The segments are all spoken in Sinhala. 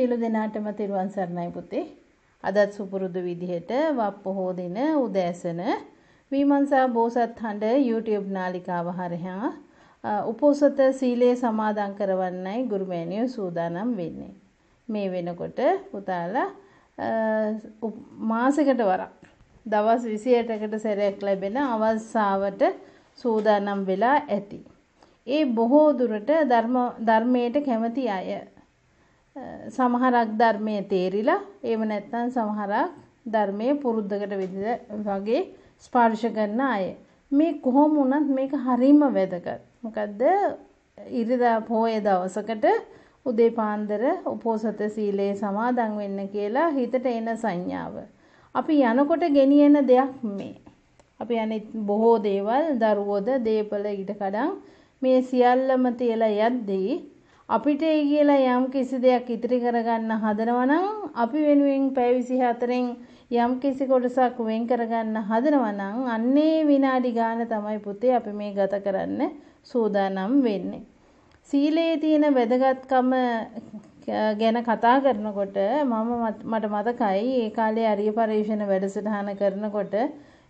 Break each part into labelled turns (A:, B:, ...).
A: සියලු දෙනාටම තෙරුවන් සරණයි පුතේ. අදත් සුපුරුදු විදිහට වප් පොහෝ දින උදෑසන විමර්ශා බෝසත් හඬ YouTube නාලිකාව හරහා උපෝසත සීලය සමාදන් කරවන්නයි ගුරුමෑණියෝ සූදානම් වෙන්නේ. මේ වෙනකොට පුතාලා මාසයකට වරක් දවස් 28කට සැරයක් ලැබෙන අවස්ථාවට සූදානම් වෙලා ඇති. ඒ බොහෝ දුරට ධර්මයට කැමති අය සමහරක් ධර්මයේ තේරිලා එහෙම නැත්නම් සමහරක් ධර්මයේ පුරුද්දකට වගේ ස්පර්ශ කරන අය. මේ කොහොම වුණත් මේක හරිම වැදගත්. මොකද්ද? ඉරිදා පොය දවසකට උදේ පාන්දර උපෝසත සීලේ සමාදන් වෙන්න කියලා හිතට එන සංඥාව. අපි යනකොට ගෙනියන දෙයක් මේ. අපි අනිත් බොහෝ දේවල් දරුවෝද දීපල ඉඩකඩම් මේ සියල්ලම තියලා යද්දී අපිට ඒ කියලා යම් කිසි දෙයක් ඉතිරි කරගන්න හදනවා නම් අපි වෙනුවෙන් පැය 24න් යම් කිසි කොටසක් වෙන් කරගන්න හදනවා නම් අන්නේ විනාඩි ගාන තමයි පුතේ අපි මේ ගත කරන්න සූදානම් වෙන්නේ. සීලයේ තියෙන වැදගත්කම ගැන කතා කරනකොට මට මතකයි ඒ කාලේ අරිය පරිශන වැඩසටහන කරනකොට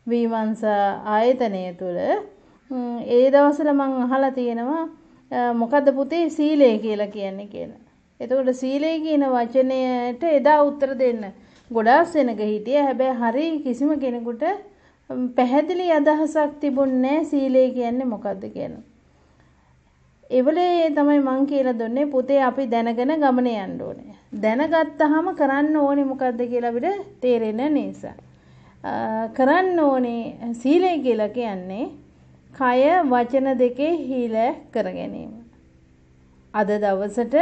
A: විමර්ශා ආයතනය තුළ ඒ දවස්වල මම අහලා තියෙනවා මොකද්ද පුතේ සීලය කියලා කියන්නේ කියලා. එතකොට සීලය කියන වචනයට එදා උත්තර දෙන්න ගොඩාක් සෙනග හිටියේ. හැබැයි හරි කිසිම කෙනෙකුට පැහැදිලි අදහසක් තිබුණේ නැහැ සීලය කියන්නේ මොකද්ද කියලා. ඒවලේ තමයි මං කියලා දුන්නේ පුතේ අපි දැනගෙන ගමන යන්න ඕනේ. දැනගත්තාම කරන්න ඕනේ මොකද්ද කියලා අපිට තේරෙන නිසා. කරන්න ඕනේ සීලය කියලා කියන්නේ කය වචන දෙකේ හීල කර ගැනීම. අද දවසට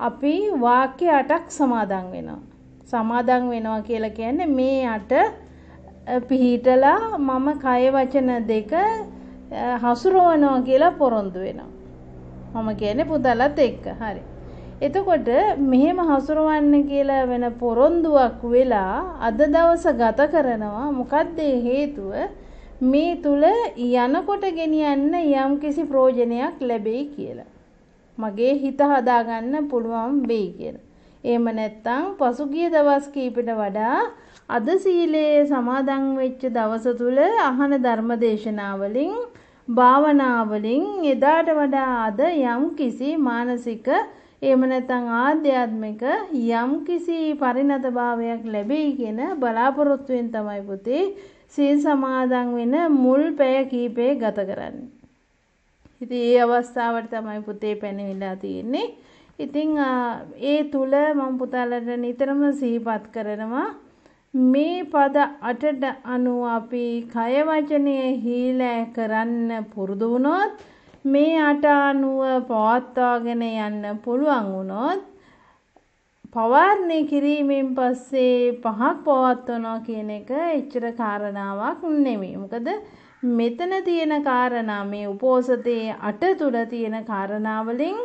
A: අපි වාක්‍ය 8ක් සමාදන් වෙනවා. සමාදන් වෙනවා කියලා කියන්නේ මේ 8 පිහිටලා මම කය වචන දෙක හසුරවනවා කියලා පොරොන්දු වෙනවා. මම කියන්නේ පුතාලත් එක්ක. හරි. එතකොට මෙහෙම හසුරවන්න කියලා වෙන පොරොන්දුවක් වෙලා අද දවස ගත කරනවා. මොකද්ද හේතුව? මේ තුල යනකොට ගෙනියන්න යම් කිසි ප්‍රයෝජනයක් ලැබෙයි කියලා. මගේ හිත හදාගන්න පුළුවන් වෙයි කියලා. එහෙම නැත්නම් පසුගිය දවස් කීපෙට වඩා අද සීලයේ සමාදන් වෙච්ච දවස තුල අහන ධර්මදේශනාවලින් භාවනාවලින් එදාට වඩා අද යම් කිසි මානසික එහෙම නැත්නම් ආධ්‍යාත්මික යම් කිසි පරිණත භාවයක් ලැබෙයි කියන බලාපොරොත්තුවෙන් තමයි පුතේ සීල් සමාදන් වෙන මුල් පැය කීපේ ගත කරන්නේ. ඉතින් ඒ අවස්ථාවට තමයි පුතේ පැනවිලා තියෙන්නේ. ඉතින් ඒ තුල මම පුතාලට නිතරම සිහිපත් කරනවා මේ පද 8ට අනුව අපි කය වචනයේ හීල කරන්න පුරුදු වුණොත් මේ 8 අනුව පවත්වාගෙන යන්න පුළුවන් වුණොත් පවාරණය කිරීමෙන් පස්සේ 5ක් පවත්වනවා කියන එක එච්චර කාරණාවක් නෙමෙයි. මොකද මෙතන තියෙන කාරණා මේ උපෝසතේ 8 තුල තියෙන කාරණා වලින්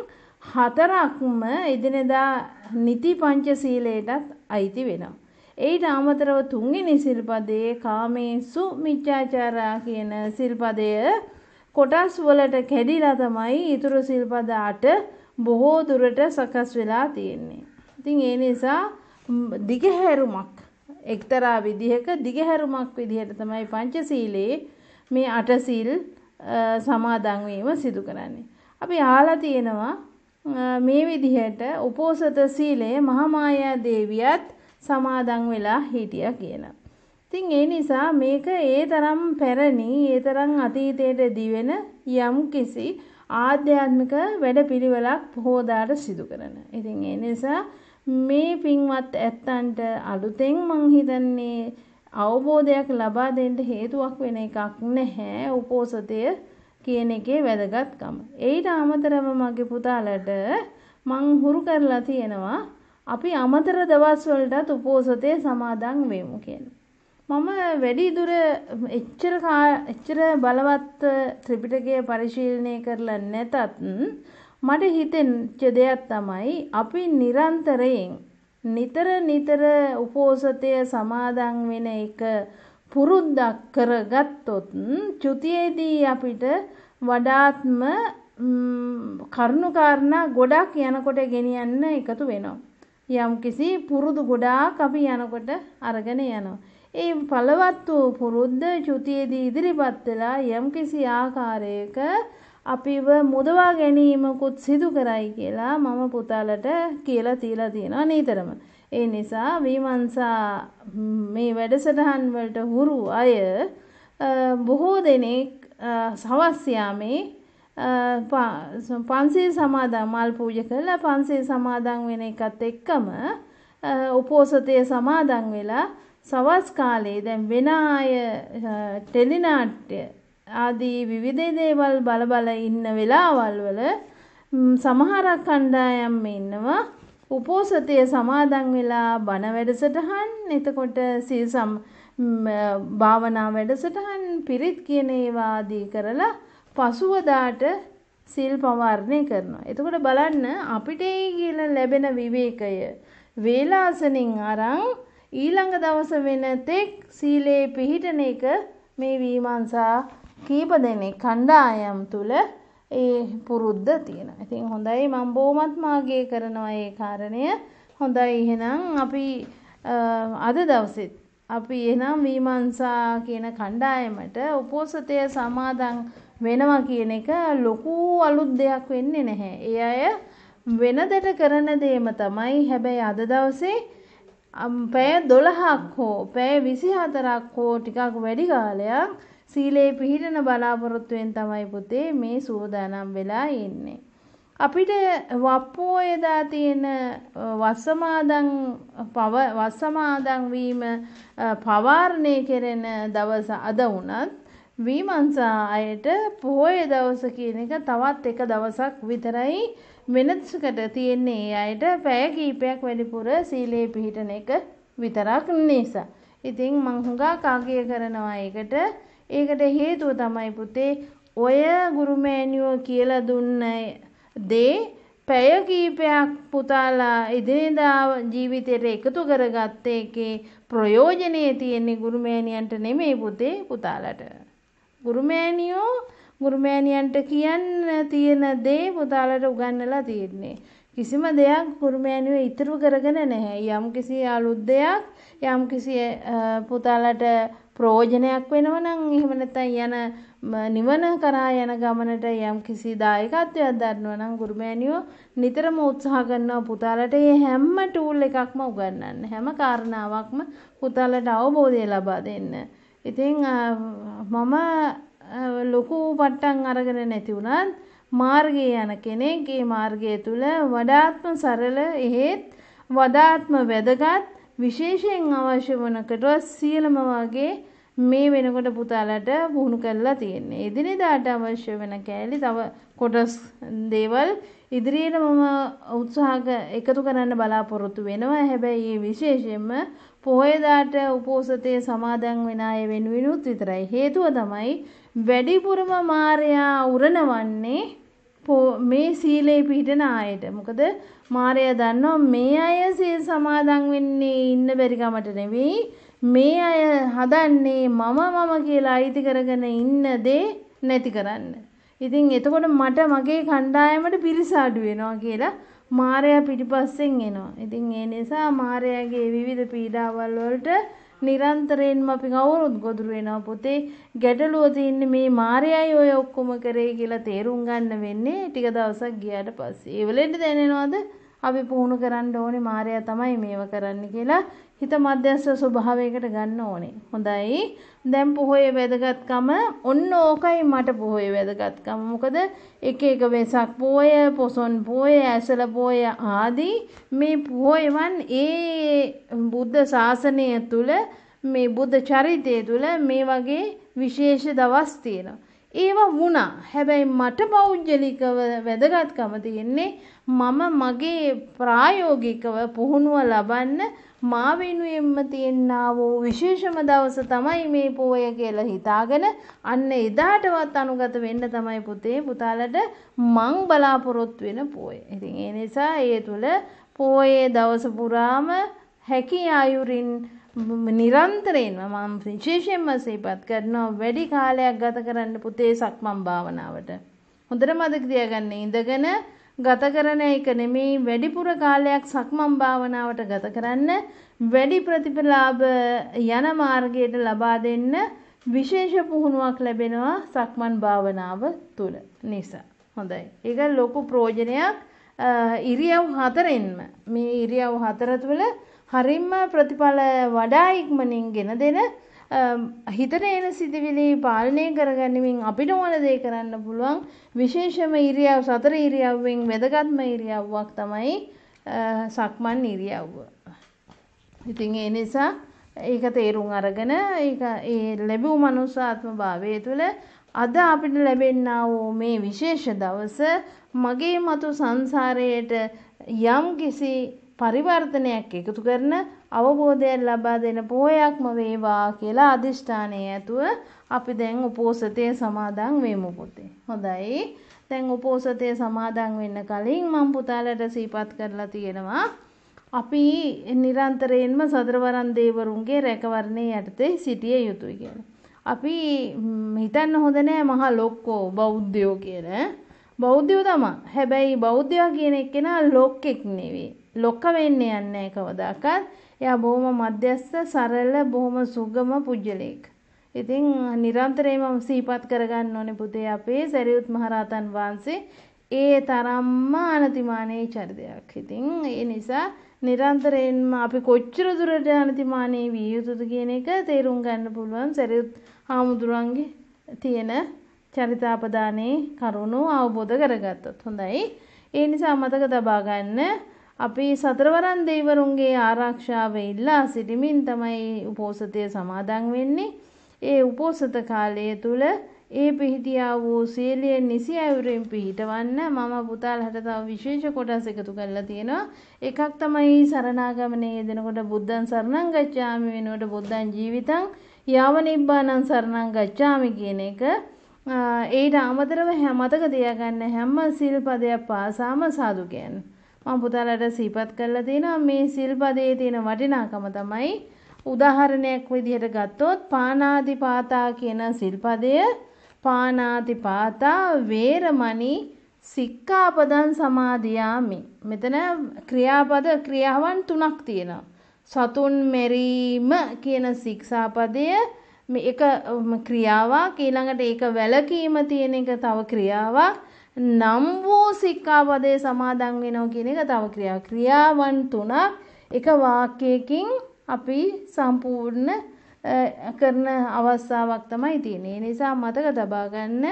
A: 4ක්ම එදිනෙදා නිති පංචශීලයටත් අයිති වෙනවා. ඒට අමතරව තුන්වෙනි සිල්පදයේ කාමේසු මිච්ඡාචාරා කියන සිල්පදය කොටස් වලට කැඩිලා තමයි ඊතුරු සිල්පද 8 බොහෝ දුරට සකස් වෙලා තියෙන්නේ. ඉතින් ඒ නිසා දිගහැරුමක් එක්තරා විදිහක දිගහැරුමක් විදිහට තමයි පංචශීලයේ මේ 8 සීල් සමාදන් වීම සිදු කරන්නේ. අපි අහලා තියෙනවා මේ විදිහට උපෝසත සීලය මහාමායා දේවියත් සමාදන් වෙලා හිටියා කියලා. ඉතින් ඒ නිසා මේක ඒ තරම් පැරණි, ඒ තරම් අතීතයට දිවෙන යම් කිසි ආධ්‍යාත්මික වැඩපිළිවෙලක් පොහොදාට සිදු කරන. ඉතින් ඒ නිසා මේ පින්වත් ඇත්තන්ට අලුතෙන් මං හිතන්නේ අවබෝධයක් ලබා දෙන්න හේතුවක් වෙන එකක් නැහැ උපෝසතය කියන එකේ වැදගත්කම. ඒට අමතරව මගේ පුතාලට මං හුරු කරලා තියෙනවා අපි අමතර දවස් වලටත් උපෝසතේ සමාදන් වෙමු කියලා. මම වැඩි දුර එච්චර බලවත් ත්‍රිපිටකය පරිශීලනය කරලා නැතත් මට හිතෙච්ච දෙයක් තමයි අපි නිරන්තරයෙන් නිතර උපෝසතය සමාදන් වෙන එක පුරුද්දක් කරගත්තොත් චුතියේදී අපිට වඩාත්ම කරුණු කාරණා ගොඩක් යනකොට ගෙනියන්න එකතු වෙනවා. යම්කිසි පුරුදු ගොඩාක් අපි යනකොට අරගෙන යනවා. ඒ පළවත් වූ පුරුද්ද චුතියේදී ඉදිරිපත් වෙලා යම්කිසි ආකාරයක අපිව මුදවා ගැනීමකුත් සිදු කරයි කියලා මම පුතාලට කියලා තියලා තියෙනවා නිතරම. ඒ නිසා විමර්ශා මේ වැඩසටහන් වලට හුරු අය බොහෝ දෙනෙක් සවස් යාමේ පන්සිල් සමාදන් මල් පූජා කරලා පන්සිල් සමාදන් වෙන එකත් එක්කම උපෝසතය සමාදන් වෙලා සවස් කාලේ දැන් වෙන අය ටෙලිනාට්‍ය ආදී විවිධ දේවල් බල බල ඉන්න වෙලාවල් වල සමහරක් කණ්ඩායම් ඉන්නවා උපෝසතය සමාදන් වෙලා බණ වැඩසටහන් එතකොට සීල් භාවනා වැඩසටහන් පිරිත් කියන ඒවා ආදී කරලා පසුවදාට සිල් පවාරණය කරනවා. එතකොට බලන්න අපිට කියලා ලැබෙන විවේකය වේලාසනින් අරන් ඊළඟ දවස වෙනතෙක් සීලේ පිහිටන එක මේ විමර්ශා කීප දෙනෙක් කණ්ඩායම් තුල ඒ පුරුද්ද තියෙනවා. ඉතින් හොඳයි මම බොහොමත් මාගේ කරනවා ඒ කාරණය. හොඳයි එහෙනම් අපි අද දවසෙත් අපි එහෙනම් විමර්ශා කියන කණ්ඩායමට උපෝසතය සමාදන් වෙනවා කියන එක ලොකු අලුත් දෙයක් වෙන්නේ නැහැ. ඒ අය වෙනදට කරන දේම තමයි. හැබැයි අද දවසේ පැය 12ක් හෝ පැය 24ක් හෝ ටිකක් වැඩි කාලයක් සීලේ පිහිටන බලාපොරොත්තුවෙන් තමයි පුතේ මේ සූදානම් වෙලා ඉන්නේ. අපිට වප්පෝයදා තියෙන වස්සමාදන් වීම පවාරණය කෙරෙන දවස අද වුණත් විමර්ශා අයට පොහොය දවස කියන එක තවත් එක දවසක් විතරයි වෙනස්කට තියෙන්නේ. ඒ අයට පැය කීපයක් වැඩිපුර සීලේ පිහිටන එක විතරක් නිසා. ඉතින් මං හුඟක් අගය කරනවා ඒකට. ඒකට හේතුව තමයි පුතේ ඔය ගුරුමෑණියෝ කියලා දුන්න දේ පැය කීපයක් පුතාලා ඉදිරියදා ජීවිතයට එකතු කරගත්ත එකේ ප්‍රයෝජනේ තියෙන්නේ ගුරුමෑණියන්ට නෙමෙයි පුතේ පුතාලට. ගුරුමෑණියන්ට කියන්න තියෙන දේ පුතාලට උගන්වලා තියෙන්නේ. කිසිම දෙයක් ගුරුමෑණියෝ ඉතුරු කරගෙන නැහැ. යම්කිසි අලුත් දෙයක් යම්කිසි පුතාලට ප්‍රයෝජනයක් වෙනවා නම් එහෙම නැත්නම් යන නිවන කරා යන ගමනට යම්කිසි දායකත්වයක් දරනවා නම් ගුරුමෑණියෝ නිතරම උත්සාහ කරනවා පුතාලට මේ හැම ටූල් එකක්ම උගන්වන්න. හැම කාරණාවක්ම පුතාලට අවබෝධය ලබා දෙන්න. ඉතින් මම ලොකු පට්ටම් අරගෙන නැති වුණත් මාර්ගයේ යන කෙනෙක් ඒ මාර්ගය තුල වඩාත්ම සරල එහෙත් වඩාත්ම වැදගත් විශේෂයෙන් අවශ්‍ය වනකට සියලුම වගේ මේ වෙනකොට පුතාලට පුහුණු කරලා තියෙන්නේ. එදිනෙදාට අවශ්‍ය වෙන කැලි තව කොටස් දේවල් ඉදිරියට මම උත්සාහ එකතු කරන්න බලාපොරොත්තු වෙනවා. හැබැයි මේ විශේෂයෙන්ම පොහොයදාට උපෝසතයේ සමාදන් වෙන අය වෙනුවෙනුත් විතරයි. හේතුව තමයි වැඩිපුරම මායයා උරණවන්නේ මේ සීලේ පිහිටන අයට. මොකද මායයා දන්නවා මේ අය සීල් සමාදන් වෙන්නේ ඉන්න බැරි කමට නෙවෙයි. මේ අය හදන්නේ මම කියලා අයිති කරගෙන ඉන්න දේ නැති කරන්න. ඉතින් එතකොට මට මගේ කණ්ඩායමට පිරිස අඩු වෙනවා කියලා මායයා පිටිපස්සෙන් එනවා. ඉතින් ඒ නිසා මායයාගේ විවිධ පීඩාවල් වලට නිරන්තරයෙන්ම අපි කවුරුත් ගොදුරු වෙනවා පුතේ. ගැටලුව තියෙන්නේ මේ මායයයි ඔය ඔක්කොම කරේ කියලා තේරුම් ගන්න වෙන්නේ ටික දවසක් ගියාට පස්සේ. ඒ වෙලෙන්න දැනෙනවද අපි පුහුණු කරන්න ඕනේ මායя තමයි මේව කරන්න කියලා හිත මධ්‍යස්ථ ස්වභාවයකට ගන්න ඕනේ. හොඳයි. දැන් පොහොය වැදගත්කම ඔන්න ඕකයි මට පොහොය වැදගත්කම. මොකද එක එක වෙසක් පොහොය, පොසොන් පොහොය, ඇසල පොහොය ආදී මේ පොහොයවන් ඒ බුද්ධ ශාසනය තුල මේ බුද්ධ චරිතය තුල මේ වගේ විශේෂ දවස් තියෙනවා. ඒවා වුණා. හැබැයි මට පෞද්ගලිකව වැදගත්කම තියෙන්නේ මම මගේ ප්‍රායෝගිකව පුහුණුව ලබන්න මා වෙනුවෙන්ම තියෙනා වූ විශේෂම දවස තමයි මේ පොය කියලා හිතාගෙන අන්න එදාටවත් අනුගත වෙන්න තමයි පුතේ පුතාලට මං බලාපොරොත්තු වෙන පොය. ඉතින් ඒ නිසා ඒ තුල පොයේ දවස පුරාම හැකි ආයුරින් නිරන්තරයෙන්ම මම විශේෂයෙන්ම සිහිපත් කරනවා වැඩි කාලයක් ගත කරන්න පුතේ සක්මන් භාවනාවට. හොඳට මතක තියාගන්න ඉඳගෙන ගත කරන එක නෙමෙයි වැඩිපුර කාලයක් සක්මන් භාවනාවට ගත කරන්න වැඩි ප්‍රතිඵලාභ යන මාර්ගයට ලබා දෙන්න විශේෂ පුහුණුවක් ලැබෙනවා සක්මන් භාවනාව තුළ නිසා. හොඳයි. ඒක ලොකු ප්‍රයෝජනයක් ඉරියව් හතරෙන්ම මේ ඉරියව් හතර තුළ හරිම ප්‍රතිඵල වඩා ඉක්මනින් ගෙන දෙන හිතට එන සිතුවිලි පාලනය කරගන්නමින් අපිට ඕන දේ කරන්න පුළුවන් විශේෂම ඉරියව් සතර ඉරියව්වෙන් වැදගත්ම ඉරියව්වක් තමයි සක්මන් ඉරියව්ව. ඉතින් ඒ නිසා ඒක තේරුම් අරගෙන ඒක ඒ ලැබූ මනුෂ්‍යාත්ම භාවය තුළ අද අපිට ලැබෙන්නා වූ මේ විශේෂ දවස මගේ මතු සංසාරයට යම් කිසි පරිවර්තනයක් එකතු කරන අවබෝධයක් ලබා දෙන පොහොයක්ම වේවා කියලා අදිෂ්ඨානය ඇතුව අපි දැන් උපෝසතය සමාදන් වෙමු පුතේ. හොඳයි. දැන් උපෝසතය සමාදන් වෙන්න කලින් මම පුතාලට සිහිපත් කරලා තියෙනවා අපි නිරන්තරයෙන්ම සතරවරන් දේවරුන්ගේ රැකවරණය යටතේ සිටිය යුතුයි කියලා. අපි හිතන්න හොඳ නෑ මහා ලොක්කෝ බෞද්ධයෝ කියලා. බෞද්ධයෝ තමයි. හැබැයි බෞද්ධයා කියන එක්කෙනා ලොක්ෙක් නෙවෙයි. ලොක්ක වෙන්න යන්නේ කවදාකවත්. එයා බොහොම මධ්‍යස්ථ සරල බොහොම සුගම පුජ්‍යලෙක්. ඉතින් නිරන්තරයෙන්ම සිහිපත් කරගන්න ඕනේ පුතේ අපේ සරියුත් මහරහතන් වහන්සේ ඒ තරම්ම අනතිමානී චරිතයක්. ඉතින් ඒ නිසා නිරන්තරයෙන්ම අපි කොච්චර දුරට අනතිමානී විය යුතුද කියන එක තේරුම් ගන්න පුළුවන් සරියුත් හාමුදුරන්ගේ තියෙන චරිතාපදානයේ කරුණු අවබෝධ කරගත්තොත් හොඳයි. ඒ නිසා මතක තබා ගන්න අපි සතරවරන් දෙවිවරුන්ගේ ආරක්ෂාව ඉල්ලා සිටමින් තමයි උපෝසතය සමාදන් වෙන්නේ. ඒ උපෝසත කාලය තුල ඒ පිහිටියා වූ සීලය නිසි අයුරින් පිහිටවන්න මම පුතාලට තව විශේෂ කොටස් එකතු කරලා තියෙනවා. එකක් තමයි සරණාගමනයේ යෙදෙනකොට බුද්ධං සරණං ගච්ඡාමි වෙනකොට බුද්ධං ජීවිතං යාව නිබ්බානං සරණං ගච්ඡාමි කියන එක. ඒට අමතරව මතක තියාගන්න හැම සිල්පදයක් පාසාම සාදු කියන්නේ. මම පුතාලට සිහිපත් කරලා තියෙනවා මේ සිල්පදයේ තියෙන වටිනාකම තමයි උදාහරණයක් විදිහට ගත්තොත් පාණාතිපාතා කියන සිල්පදය පාණාතිපාතා වේරමණී සික්ඛාපදං සමාදියාමි. මෙතන ක්‍රියාවන් තුනක් තියෙනවා. සතුන් මෙරීම කියන ශික්ෂාපදය මේක ක්‍රියාවක් ඊළඟට ඒක වැළකීම තියෙන එක තව ක්‍රියාවක් නම් වූ සික්ඛාපදේ සමාදන් වෙනවා කියන එක තව ක්‍රියාවන් තුනක් එක වාක්‍යයකින් අපි සම්පූර්ණ කරන අවස්ථාවක් තමයි තියෙන්නේ. ඒ නිසා මතක තබා ගන්න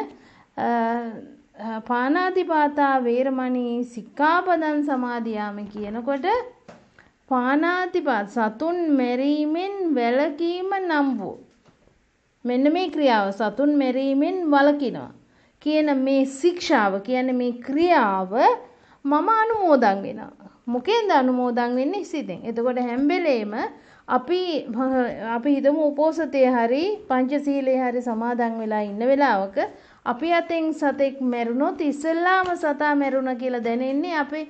A: පාණාතිපාතා වේරමණී සික්ඛාපදං සමාදියාමි කියනකොට පාණාතිපාත සතුන් මෙරීමෙන් වැළකීම නම් වූ මෙන්න මේ ක්‍රියාව සතුන් මෙරීමෙන් වළකිනවා කියන මේ ශික්ෂාව කියන්නේ මේ ක්‍රියාව මම අනුමෝදන් වෙනවා. මොකෙන්ද අනුමෝදන් වෙන්නේ? සිතෙන්. එතකොට හැම වෙලේම අපි හිතමු උපෝසතේ හරි පංචශීලයේ හරි සමාදන් වෙලා ඉන්න වෙලාවක අපි අතෙන් සතෙක් මැරුණොත් ඉස්සෙල්ලාම සතා මැරුණා කියලා දැනෙන්නේ අපේ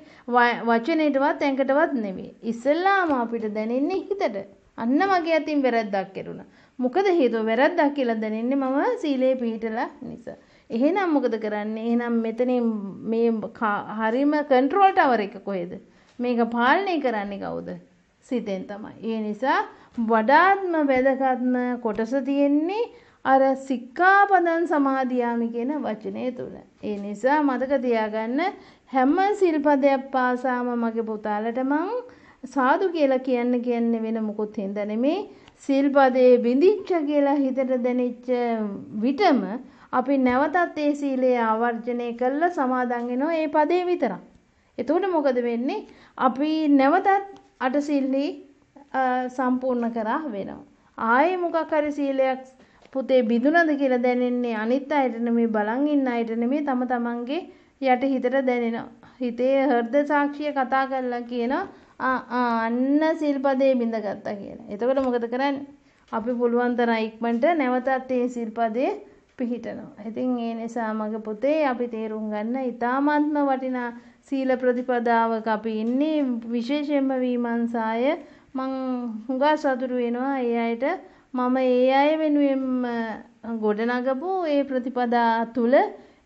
A: වචනේටවත් ඇඟටවත් නෙවෙයි. ඉස්සෙල්ලාම අපිට දැනෙන්නේ හිතට. අන්න මගේ අතින් වැරද්දක් කෙරුණා. මොකද හේතුව වැරද්දක් කියලා දැනෙන්නේ මම සීලේ පිළිටලා නිසා. එහෙනම් මොකද කරන්නේ? එහෙනම් මෙතනින් මේ හරීම කන්ට්‍රෝල් ටවර් එක කොහෙද? මේක පාලනය කරන්නේ කවුද? සිතෙන් තමයි. ඒ නිසා වඩාත්ම වැදගත්ම කොටස තියෙන්නේ අර සික්ඛාපදං සමාදියාමි කියන වචනේ තුල. ඒ නිසා මතක තියාගන්න හැම සිල්පදයක් පාසාම මගේ පුතාලට මං සාදු කියලා කියන්නේ වෙන මොකුත් හින්දා නෙමේ. සිල්පදේ බිඳිච්ච කියලා හිතට දැනෙච්ච විටම අපි නැවතත් ඒ සීලය ආවර්ජනය කරලා සමාදන් වෙනවා ඒ පදේ විතරක්. එතකොට මොකද වෙන්නේ? අපි නැවතත් අටසිල්ලි සම්පූර්ණ කරා වෙනවා. ආයේ මොකක් හරි සීලයක් පුතේ බිඳුනද කියලා දැනෙන්නේ අනිත් අයට නෙමෙයි බලන් ඉන්න අයට නෙමෙයි තම තමන්ගේ යට හිතට දැනෙනවා. හිතේ හෘද සාක්ෂිය කතා කරලා කියනවා අන්න සිල්පදේ බිඳගත්තා කියලා. එතකොට මොකද කරන්නේ? අපි පුළුවන් තරම් ඉක්මනට නැවතත් ඒ සිල්පදේ පිහිටනවා. ඉතින් ඒ නිසා මගේ පුතේ අපි තේරුම් ගන්න ඊ타මාත්ම වටිනා සීල ප්‍රතිපදාවක අපි ඉන්නේ. විශේෂයෙන්ම විමර්ශාය මං හුඟා සතුටු වෙනවා ඒ අයට මම ඒ අය වෙනුවෙන් ගොඩනගපු ඒ ප්‍රතිපදා තුල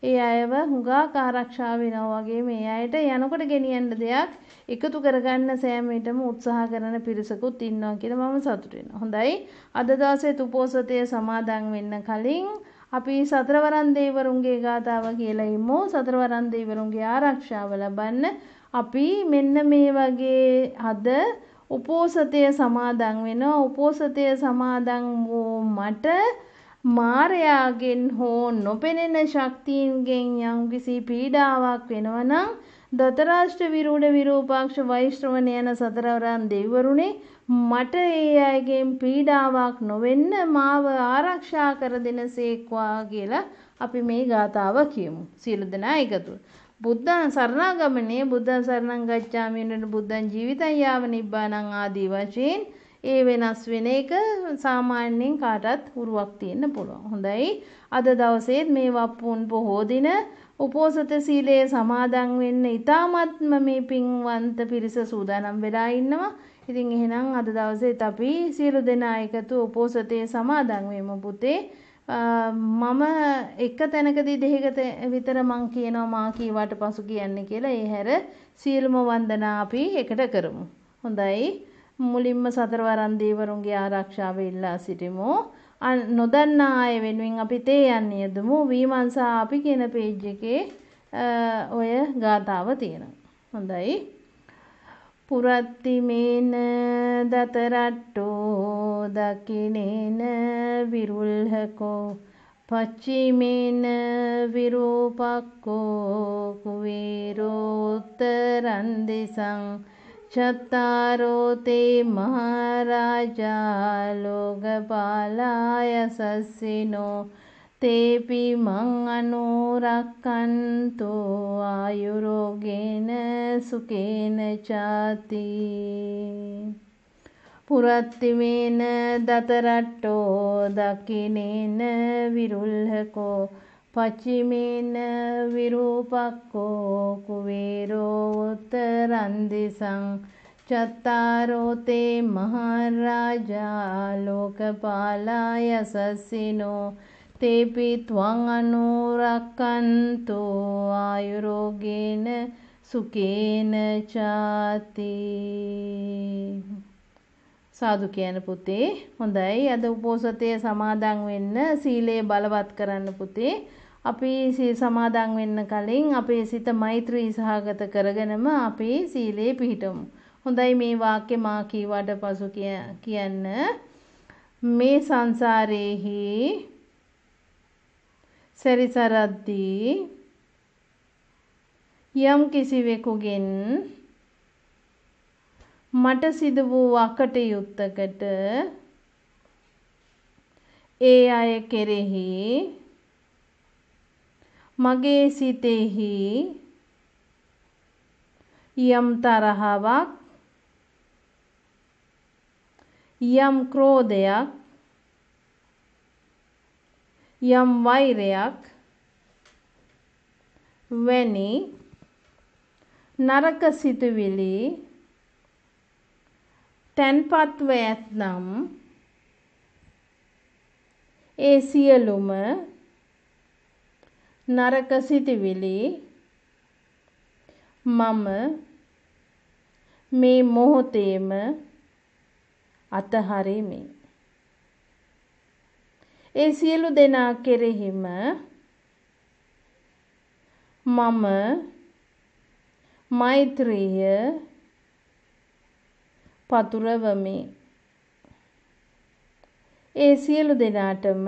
A: ඒ අයව හුඟක් ආරක්ෂා වෙනවා වගේ මේ අයට යනකොට ගෙනියන්න දෙයක් එකතු කරගන්න සෑම විටම උත්සාහ කරන පිරිසකුත් ඉන්නවා කියලා මම සතුටු වෙනවා. හොඳයි. අද දවසේ උපෝසතය සමාදන් වෙන්න කලින් අපි සතරවරන් දෙවිවරුන්ගේ ගාථාව කියලා ඉමු. සතරවරන් දෙවිවරුන්ගේ ආරක්ෂාව ලබන්න අපි මෙන්න මේ වගේ අද උපෝසතය සමාදන් වෙනවා. උපෝසතය සමාදන් වූ මට මාරයාගෙන් හෝ නොපෙනෙන ශක්තියින්ගෙන් යම්කිසි පීඩාවක් වෙනවා නම් දතරාෂ්ට්‍ර විරූඪ විරූපාක්ෂ වෛශ්‍රවණ යන සතරවරන් දෙවිවරුනේ මට ඒ අයගෙන් පීඩාවක් නොවෙන්න මාව ආරක්ෂා කර දෙනසේක්වා කියලා අපි මේ ගාථාව කියමු. සියලු දෙනා එකතු. බුද්ධං සරණාගමනේ බුද්ධං සරණං ගච්ඡාමි වෙන බුද්ධං ජීවිතං යාව නිබ්බානං ආදී වශයෙන් ඒ වෙනස් වෙන එක සාමාන්‍යයෙන් කාටත් උරුවක් තියෙන්න පුළුවන්. හොඳයි. අද දවසේත් මේ වප්පුන් පොහෝ දින උපෝසත සීලයේ සමාදන් වෙන්න ඊ타මත්ම මේ පින්වන්ත පිරිස සූදානම් වෙලා ඉන්නවා. ඉතින් එහෙනම් අද දවසේත් අපි සියලු දෙනා එකතු උපෝසතයේ සමාදන් වෙමු පුතේ. මම එක තැනකදී දෙහිගත විතර මං කියනවා මා කීවට පසු කියන්නේ කියලා. ඒ හැර සියලුම වන්දනා අපි එකට කරමු. හොඳයි. මුලින්ම සතරවරන් දෙවිවරුන්ගේ ආරක්ෂාව ඉල්ලා සිටිමු. නොදන්නා අය වෙනුවෙන් අපි තේ යන්නේ යදමු. විමර්ශා අපි කියන page එකේ ඔය ගාථාව තියෙනවා. හොඳයි. පුරත්තිමේන දතරට්ටෝ දකිනේන විරුල්හකෝ පච්චිමේන විරූපක්කෝ කුවේරෝත්තරන් දිසං චත්තාරෝ තේ මහරජා ලෝකපාලාය සස්සිනෝ තේපි මං අනුරක්කන්තෝ ආයුරෝගේන සුකේන චාති පුරත්තිමේන දතරට්ටෝ දකිනේන විරුල්හකෝ පච්චිමේන විරූපක්කෝ කුවේරෝත්තරන් දිසං චත්තාරෝ තේ මහරජා ලෝකපාලාය සස්සිනෝ තේපි ත්වං අනුරක්කන්තෝ ආයුරෝගේන සුකේන චාති. සාදු කියන පුතේ. හොඳයි. අද උපෝසතය සමාදන් වෙන්න සීලය බලවත් කරන්න පුතේ. අපි සමාදන් වෙන්න කලින් අපේ සිත මෛත්‍රී සහගත කරගෙනම අපි සීලේ පිහිටමු. හොඳයි. මේ වාක්‍ය මා කීවට පසු කියන්න. මේ සංසාරේහි සැරිසරද්දී යම් කිසිවෙකුගෙන් මට සිදු වූ අකටයුත්තකට ඒ අය කෙරෙහි මගේ සිතෙහි යම් තරහවක් යම් ක්‍රෝධයක් යම් වෛරයක් වැනි නරක සිතුවිලි තැන්පත්ව ඇත්නම් ඒ සියලුම නරක සිතුවිලි මම මේ මොහොතේම අතහරිමි. ඒ සියලු දෙනා කෙරෙහිම මම මෛත්‍රිය පතුරවමි. ඒ සියලු දෙනාටම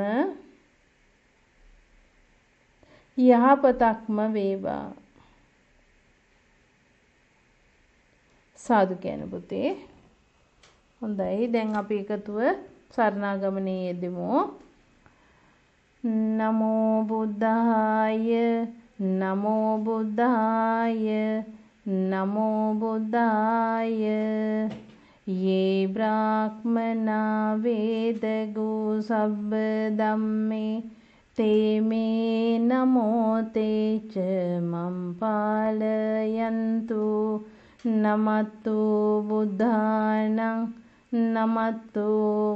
A: යහපතක්ම වේවා. සාදු කියන පුතේ. හොඳයි. දැන් අපි එකතුව සරණාගමනේ යෙදෙමු. නමෝ බුද්ධාය නමෝ බුද්ධාය නමෝ බුද්ධාය යේ බ්‍රාහ්මනා වේදගු සබ්බ ධම්මේ තේ මේ නමෝ තේච මම් පාලයන්තු නමත්තු බුද්ධානං නමත්තු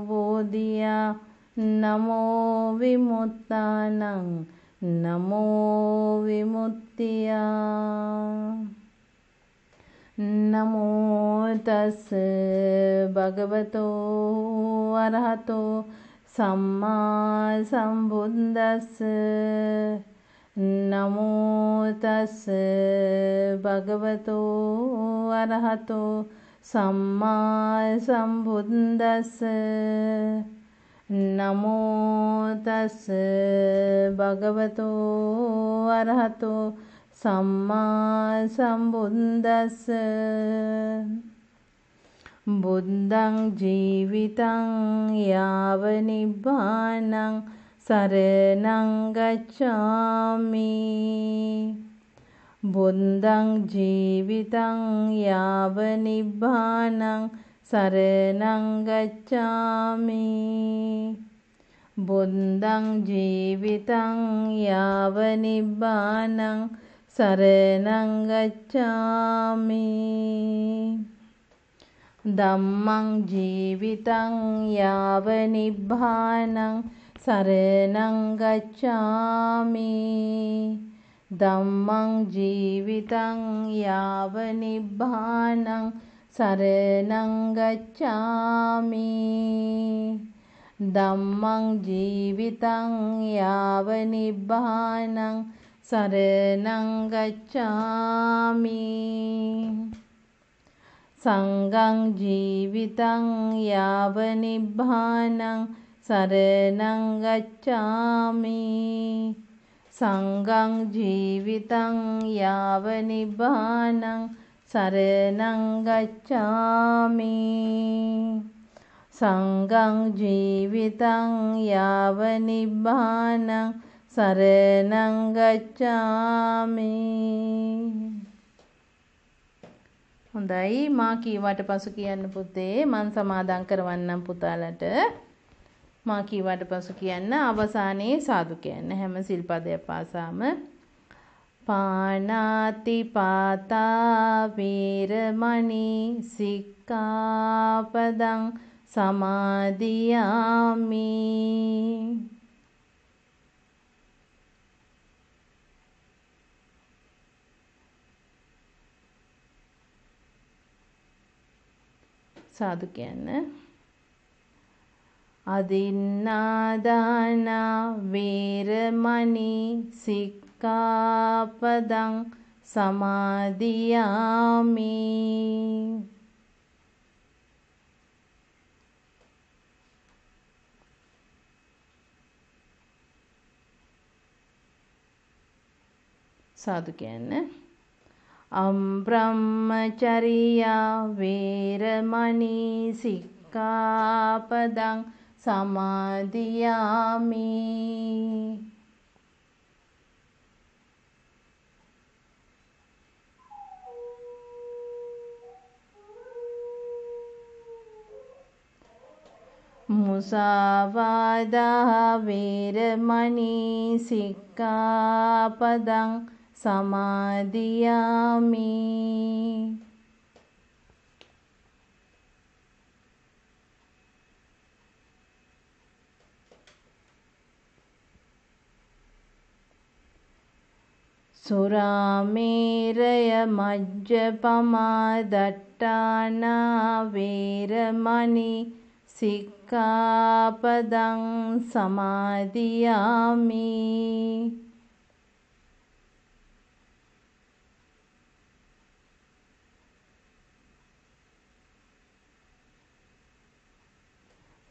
A: බෝධියා නමෝ විමුක්තානං නමෝ විමුක්තියා. නමෝ තස් භගවතෝ අරහතෝ සම්මා සම්බුද්දස්ස. නමෝ තස් භගවතෝ අරහතෝ සම්මා සම්බුද්දස්ස. නමෝ තස් භගවතෝ අරහතෝ සම්මා සම්බුද්දස්ස. බුද්ධං ජීවිතං යාව නිබ්බානං සරණං ගච්ඡාමි. බුද්ධං ජීවිතං යාව නිබ්බානං සරණං ගච්ඡාමි. බුද්ධං ජීවිතං යාව නිබ්බානං සරණං ගච්ඡාමි. ධම්මං ජීවිතං යාව නිබ්බානං සරණං ගච්ඡාමි. ධම්මං ජීවිතං යාව නිබ්බානං සරණං ගච්ඡාමි. ධම්මං ජීවිතං යාව නිබ්බානං සරණං ගච්ඡාමි. සංඝං ජීවිතං යාව නිබ්බානං සරණං ගච්ඡාමි. සංඝං ජීවිතං යාව නිබ්බානං සරණං ගච්ඡාමි. සංඝං ජීවිතං යාව නිබ්බානං සරණං ගච්ඡාමි. හොඳයි, මා කීවට පසු කියන්න පුතේ. මං සමාදන් කරවන්නම් පුතාලට. මා කීවට පසු කියන්න, අවසානයේ සාදු කියන්න හැම සිල්පදයක් පාසාම. පාණාති පාතා වේරමණී සික්ඛාපදං සමාදියාමි. සාදු කියන්න. අදින්නාදානා වේරමණී සික්ඛාපදං සමාදියාමි. සාදු කියන්න. අම්බ්‍රහ්මචරියා වේරමණී සික්ඛාපදං සමාදියාමි. මුසාවාදා වේරමණී සික්ඛාපදං සමාදියාමි. සුරාමේරය මජ්ජපමා දට්ඨානා වේරමණී සික්ඛාපදං සමාදියාමි.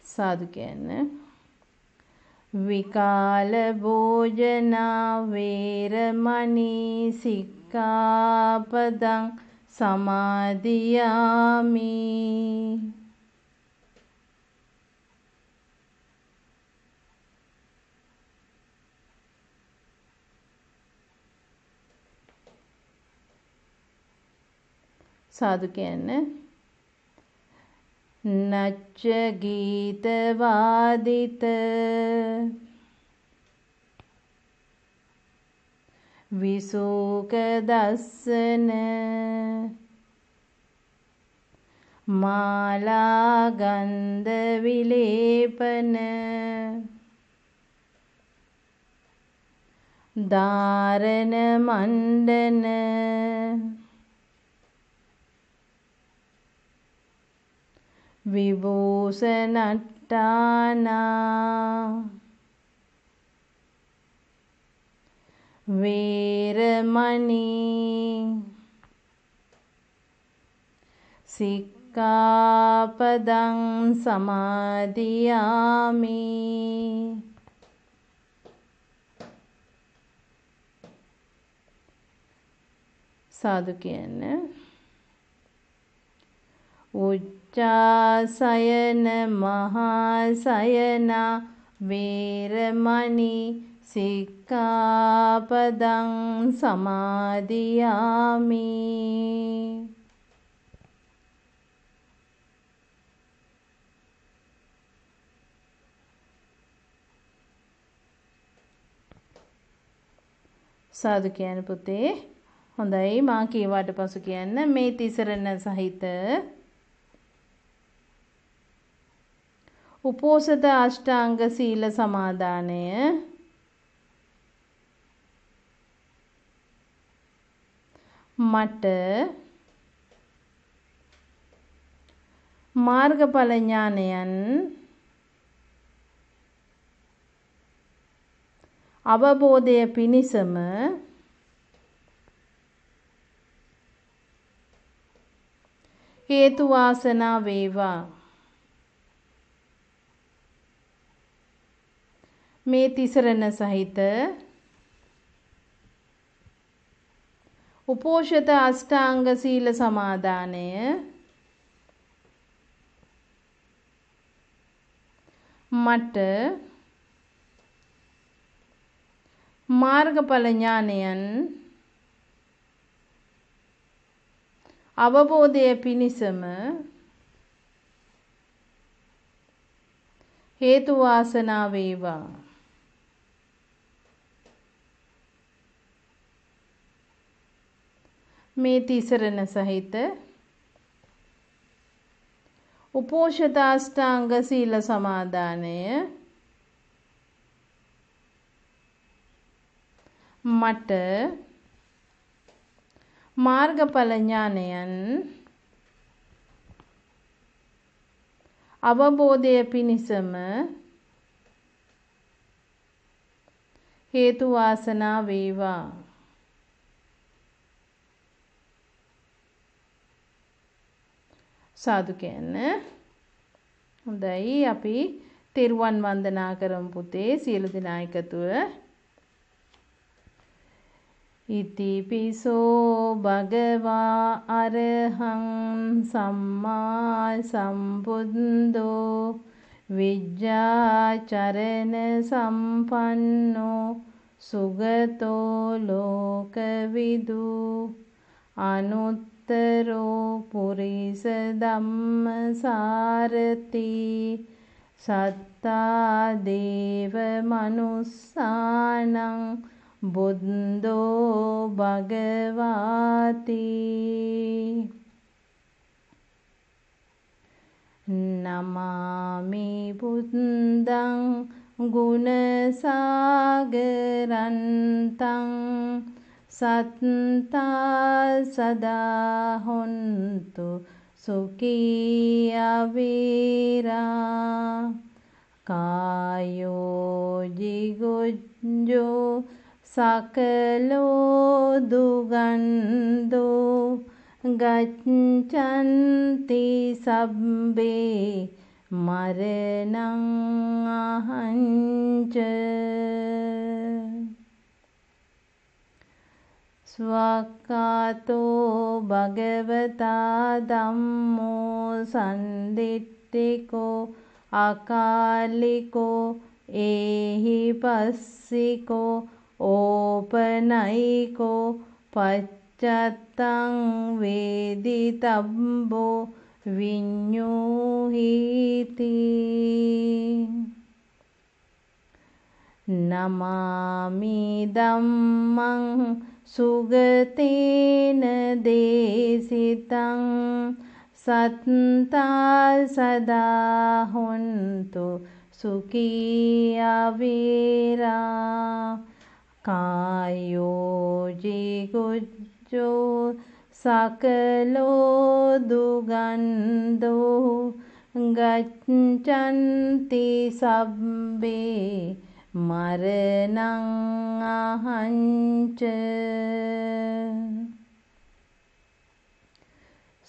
A: සාදු කියන්න. විකාල භෝජනා වේරමණී සික්ඛාපදං සමාදියාමි. සාදු කියන්න. නච්ච ගීත වාදිත විසුක දස්සන මාලා ගන්ධ විලේපන ධාරණ මණ්ඩන විභූෂණට්ටානා වේරමණී සික්ඛාපදං සමාදියාමි. සාදු කියන්න. උච්චාසයන මහාසයන වේරමණී සික්ඛාපදං සමාදියාමි. සාදු කියන්න පුතේ. හොඳයි මා කීවාට පසු කියන්න මේ තිසරණ සහිත උපෝසථ අෂ්ටාංග සීල සමාදානය මට මාර්ගඵල ඥානයන් අවබෝධය පිණිසම හේතු වාසනා වේවා. මේ තිසරණ සහිත උපෝෂිත අෂ්ටාංග සීල සමාදානය මට මාර්ගඵල ඥානයන් අවබෝධය පිණිසම හේතු වාසනා වේවා. මේ තිසරණ සහිත උපෝෂිත අෂ්ටාංග සීල සමාදානය මට මාර්ගඵල ඥානයන් අවබෝධය පිණිසම හේතු වාසනා වේවා. සාදු කියන්න. හොඳයි අපි තෙරුවන් වන්දනා කරමු පුතේ සියලු දෙනා එකතුව. ඉතිපිසෝ භගවා අරහං සම්මා සම්බුද්ධෝ විජ්ජාචරණ සම්පන්නෝ සුගතෝ ලෝකවිදු අනුත්තරෝ පුරිස ධම්මසාරති සත්තා දේව මනුස්සානං බුද්ධෝ භගවාති. නමාමි බුද්ධං ගුණසාගරන්තං සත්තා සදා හොන්තු සුඛී අවීරා කායෝ ජිගුජ්ජෝ සකලෝ දුගන්ධෝ ගච්ඡන්ති සබ්බේ මරණං අහංච ස්වක්ඛාතෝ භගවතා ධම්මෝ සම්දිට්ඨිකෝ අකාලිකෝ ඒහි පස්සිකෝ ඕපනයිකෝ පච්චත්තං වේදිතබ්බෝ විඤ්ඤූහිති. නමාමි ධම්මං සුගතේන දේසිතං සත්තා සදා හොන්තු සුඛී අවීරා කායෝ ජිගුජ්ජෝ සකලෝ දුගන්ධෝ ගච්ඡන්ති සබ්බේ මරණං අහංච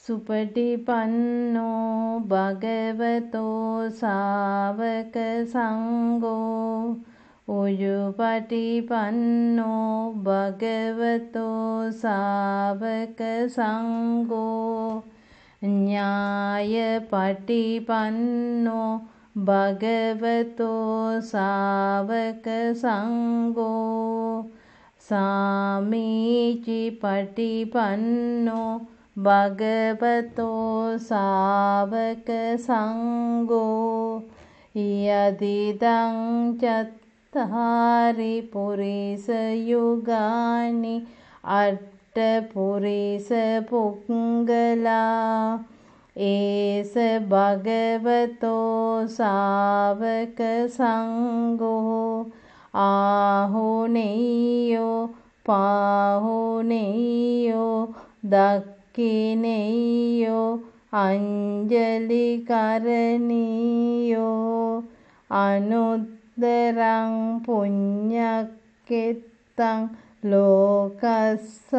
A: සුපටිපන්නෝ භගවතෝ සාවක සංඝෝ උජුපටිපන්නෝ භගවතෝ සාවක සංඝෝ ඥායපටිපන්නෝ භගවතෝ සාවක සංඝෝ සාමීචි පටිපන්නෝ භගවතෝ සාවක සංඝෝ යදිදං චත්තාරි පුරිස යුගානි අට්ඨ පුරිස පුංගලා ඒස භගවතෝ සාවක සංඝෝ ආහුනේයෝ පාහුනේයෝ දක්ඛිනේයෝ අංජලි කරණීයෝ අනුද්දරං පුඤ්ඤක්ඛෙත්තං ලෝකස්සාති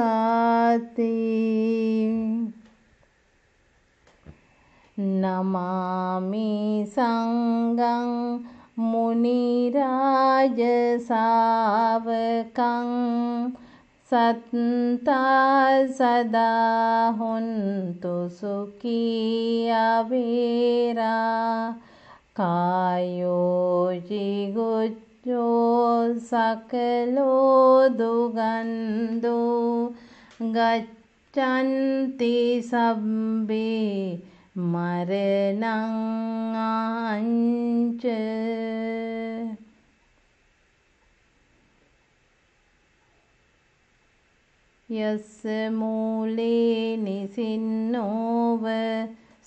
A: නමාමි සංඝං මුනි රාජ ශාවකං සත්තා සදා හොන්තු සුඛී අවේරා කායෝ ජිගුච්ඡෝ සකලෝ දුගන්ධෝ ගච්ඡන්ති සබ්බේ මරණං අහංච යස්ස මූලේ නිසින්නෝව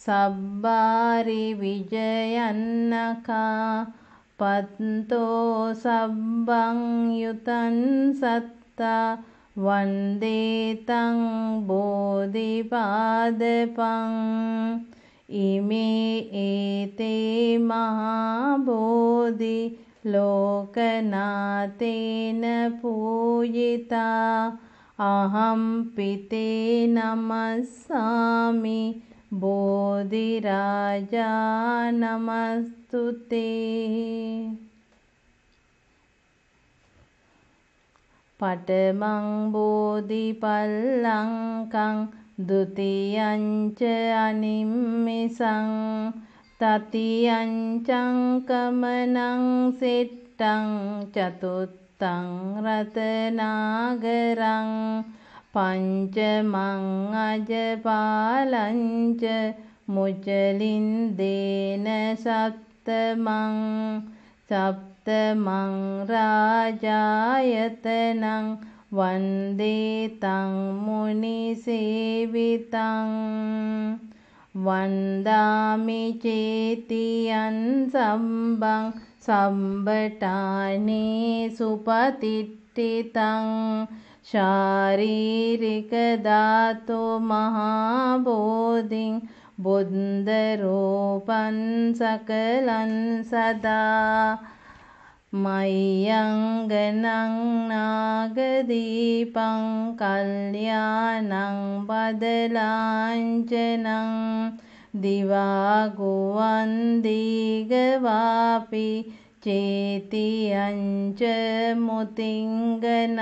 A: සබ්බාරි විජයන්නකා පත්තෝ සබ්බං යුතං සත්තා වන්දේතං බෝධිපාදපං ඉමේ ඒතේ මහා බෝධි ලෝකනාතේන පූජිතා අහම් පිතේ නමස්සාමි බෝධිරාජා නමස්තුතේ පඨමං බෝධිපල්ලංකං ဒုတိယံ ච අනිම්මිසං තතියං චං කමනං සෙට්ටං චතුත්තං රතනාගරං පංචමං අජපාලං ච මුචලින්දේන සත්තමං සප්තමං රාජායතනං වන්දේතං මුනිසේවිතං වන්දාමි චේතියං සම්බං සම්බටානේ සුපතිට්ඨිතං ශාරීරික ධාතෝ මහා බෝධින් බුද්ධ රූපං සකලං සදා මයංගනං නාගදීපං කල්යාණං බදලාංජනං දිවා ගුවන් දීගවාපි චේතියං ච මුතිංගනං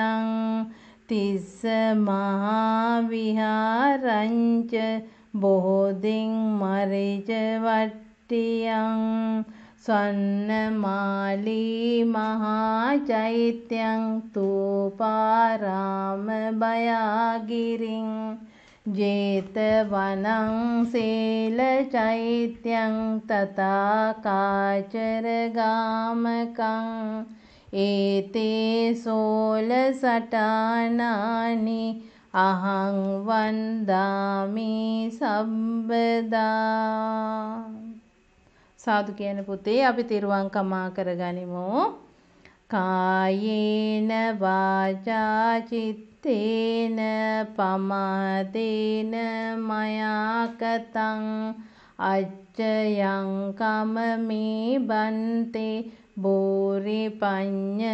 A: තිස්ස මහා විහාරං ච බෝධින් මරිච වට්ටියං ස්වන්නමාලී මහා චෛත්‍යං තූපාරාම බයාගිරින් ජේතවනං සීල චෛත්‍යං තථාකාචර ගාමකං ඒතේ සෝල සටානානි අහං වන්දාමි සබ්බදා. සාදු කියන පුතේ අපි තිරුවන් කමා කරගනිමු. කායේන වාචා චිත්තේන පමාදේන මයා කතං අච්චයං කමමේ බන්තේ බෝරි පඤ්ඤ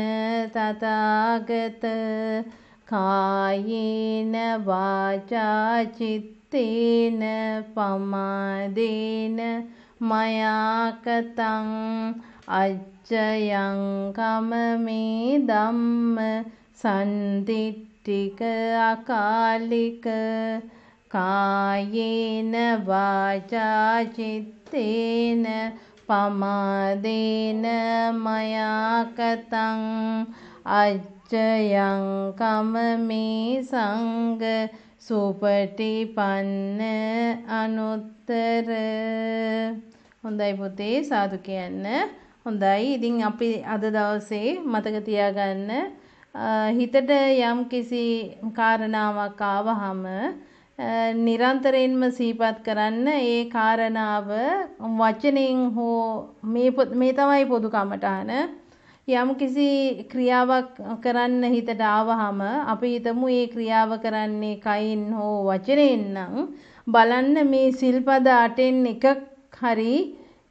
A: තථාගත කායේන වාචා චිත්තේන පමාදේන මයා කතං අච්චයං කමමේ ධම්ම සම්දිට්ඨික අකාලික කායේන වාචා චිත්තේන පමාදේන මයා කතං අච්චයං කමමේ සංඝ සුපටිපන්න අනුත්තර. හොඳයි පුතේ සාදු කියන්න. හොඳයි. ඉතින් අපි අද දවසේ මතක තියාගන්න හිතට යම් කිසි කාරණාවක් ආවහම නිරන්තරයෙන්ම සිහිපත් කරන්න ඒ කාරණාව වචනෙන් හෝ මේ තමයි පොදු කමටහන. යම් කිසි ක්‍රියාවක් කරන්න හිතට ආවහම අපි හිතමු ඒ ක්‍රියාව කරන්නේ කයින් හෝ වචනෙන් නම් බලන්න මේ සිල්පද 8න් එකක් හරි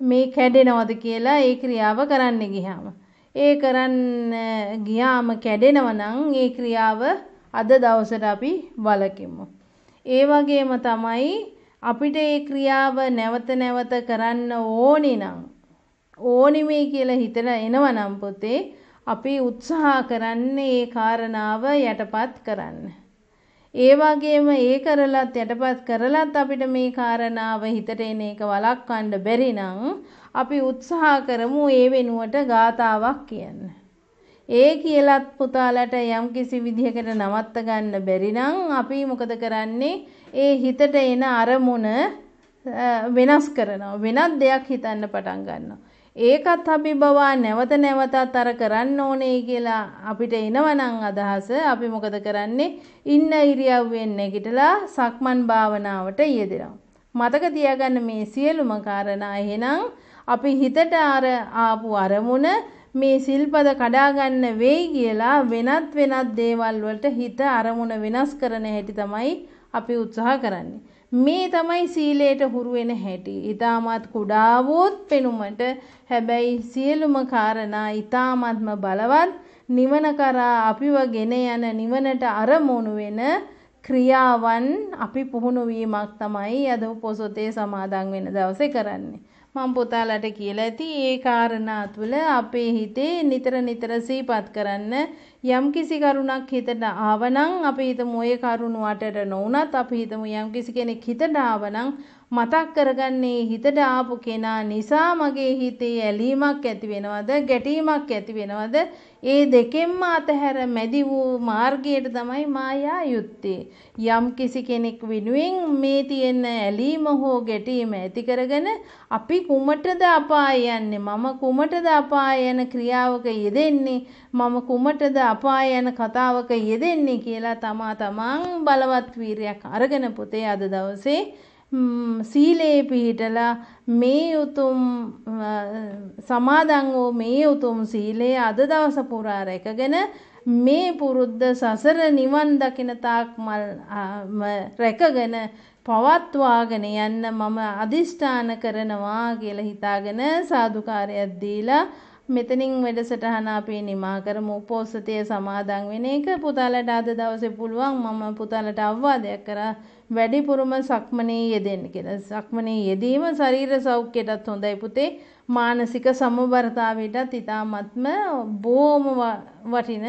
A: මේ කැඩෙනවද කියලා ඒ ක්‍රියාව කරන්න ගියාම. ඒ කරන්න ගියාම කැඩෙනව නම් ඒ ක්‍රියාව අද දවසට අපි වලකිමු. ඒ වගේම තමයි අපිට ඒ ක්‍රියාව නැවත නැවත කරන්න ඕනි නම් ඕනිමේ කියලා හිතලා එනවනම් පුතේ අපි උත්සාහ කරන්නේ ඒ කාරණාව යටපත් කරන්න. ඒ වගේම ඒ කරලත් යටපත් කරලත් අපිට මේ කාරණාව හිතට එන එක වළක්වන්න බැරි නම් අපි උත්සාහ කරමු ඒ වෙනුවට ගාතාවක් කියන්න. ඒ කියලත් පුතාලට යම් කිසි විදිහකට නවත්ත ගන්න බැරි නම් අපි මොකද කරන්නේ? ඒ හිතට එන අරමුණ වෙනස් කරනවා. වෙනත් දෙයක් හිතන්න පටන් ගන්නවා. ඒකත් අපි බවා නැවත නැවතත් අර කරන්න ඕනේ කියලා අපිට එනවනම් අදහස අපි මොකද කරන්නේ? ඉන්න ඉරියව්වෙන් නැගිටලා සක්මන් භාවනාවට යෙදෙනවා. මතක තියාගන්න මේ සියලුම කාරණා එහෙනම් අපි හිතට ආපු අරමුණ මේ සිල්පද කඩා ගන්න වෙයි කියලා වෙනත් දේවල් වලට හිත අරමුණ වෙනස් කරන හැටි තමයි අපි උත්සාහ කරන්නේ. මේ තමයි සීලයට හුරු වෙන හැටි. ඊටමත් කුඩාවොත් පෙනුමට හැබැයි සියලුම කාරණා ඊටමත්ම බලවත් නිවන කරා අපිව ගෙන යන නිවනට අරමුණු වෙන ක්‍රියාවන් අපි පුහුණු වීමක් තමයි අද පොසොතේ සමාදන් වෙන දවසේ කරන්නේ. මම පුතාලට කියලා ඇති ඒ කාරණා තුළ අපේ හිතේ නිතර සිහිපත් කරන්න යම්කිසි කරුණක් හිතට ආවනම් අපි හිතමු ඒ කරුණ වටට නොවුනත් අපි හිතමු යම්කිසි කෙනෙක් හිතට ආවනම් මතක් කරගන්නේ හිතට ආපු කෙනා නිසා මගේ හිතේ ඇලීමක් ඇති වෙනවද ගැටීමක් ඇති වෙනවද ඒ දෙකෙන්ම අතහැර මැදි වූ මාර්ගයට තමයි මායා යුත්තේ. යම්කිසි කෙනෙක් වෙනුවෙන් මේ තියෙන ඇලීම හෝ ගැටීම ඇති කරගෙන අපි කුමටද අපාය යන්නේ? මම කුමටද අපාය යන ක්‍රියාවක යෙදෙන්නේ? මම කුමටද අපාය යන කතාවක යෙදෙන්නේ කියලා තමන් බලවත් වීරයක් අරගෙන පුතේ අද දවසේ සීලේ පිහිටලා මේ උතුම් සමාදන් වූ මේ උතුම් සීලය අද දවස පුරා රැකගෙන මේ පුරුද්ද සසර නිවන් දකින තාක් රැකගෙන පවත්වාගෙන යන්න මම අදිෂ්ඨාන කරනවා කියලා හිතාගෙන සාදුකාරයක් දීලා මෙතනින් වැඩසටහන අපි නිමා කරමු. උපෝසතයේ සමාදන් වෙන එක පුතාලට අද දවසේ පුළුවන් මම පුතාලට අවවාදයක් කරා වැඩිපුරම සක්මනේ යෙදෙන්න කියලා. සක්මනේ යෙදීම ශරීර සෞඛ්‍යයටත් හොඳයි පුතේ. මානසික සමබරතාවයටත් ඉතාමත්ම බොහොම වටින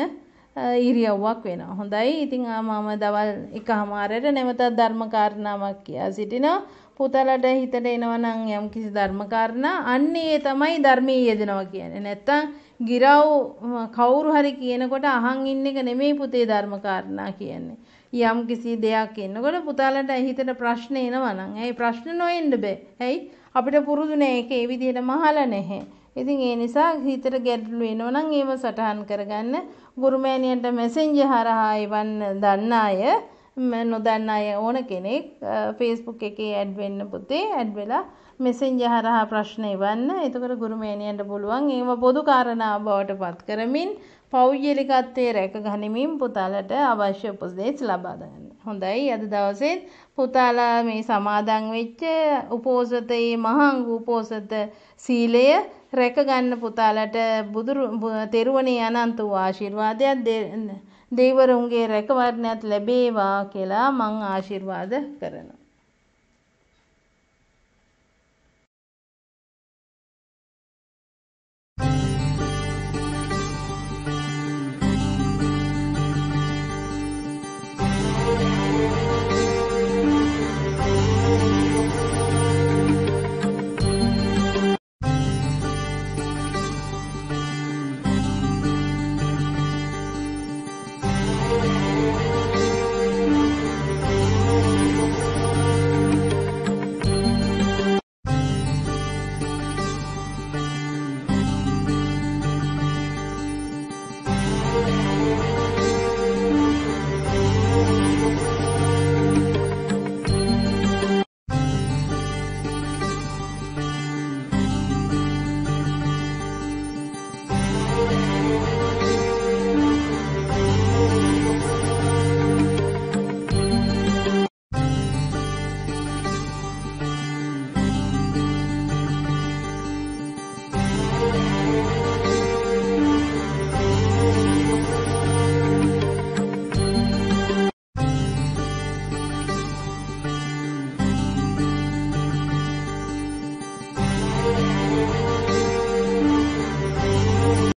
A: ඉරියව්වක් වෙනවා. හොඳයි. ඉතින් මම දවල් 1:00ට නැවතත් ධර්ම කාරණාවක් කියා සිටිනවා. පුතාලට හිතට එනවා නම් යම් කිසි ධර්ම කාරණා අන්නේ තමයි ධර්මයේ යෙදෙනවා කියන්නේ. නැත්තම් ගිරව් කවුරු හරි කියනකොට අහන් ඉන්න එක නෙමෙයි පුතේ ධර්ම කාරණා කියන්නේ. යම් කිසි දෙයක් එනකොට පුතාලට හිතට ප්‍රශ්න එනවා නම් ඒ ප්‍රශ්න නොඑන්න බෑ. ඇයි? අපිට පුරුදු නෑ ඒක ඒ විදිහට මහලා නැහැ. ඉතින් ඒ නිසා හිතට ගැටලු එනවා නම් ඒව සටහන් කරගන්න. ගුරුමෑණියන්ට මෙසෙන්ජර් හරහා එවන්න දන්න අය නොදන්න අය ඕන කෙනෙක් Facebook එකේ ඇඩ් වෙන්න පුතේ. ඇඩ් වෙලා මෙසෙන්ජර් හරහා ප්‍රශ්න එවන්න. එතකොට ගුරුමෑණියන්ට පුළුවන් ඒව පොදු කාරණා බවට පත් කරමින් පෞද්ගලිකත්වයේ රැක ගනිමින් පුතාලට අවශ්‍ය උපදෙස් ලබා ගන්න. හොඳයි, අද දවසේ පුතාලා මේ සමාදන් වෙච්ච උපෝසතයේ මහඟු උපෝසත සීලය රැක ගන්න පුතාලට තෙරුවනේ අනන්ත වූ ආශිර්වාදයක් දෙවිවරුන්ගේ රැකවරණයත් ලැබේවා කියලා මං ආශිර්වාද කරනවා.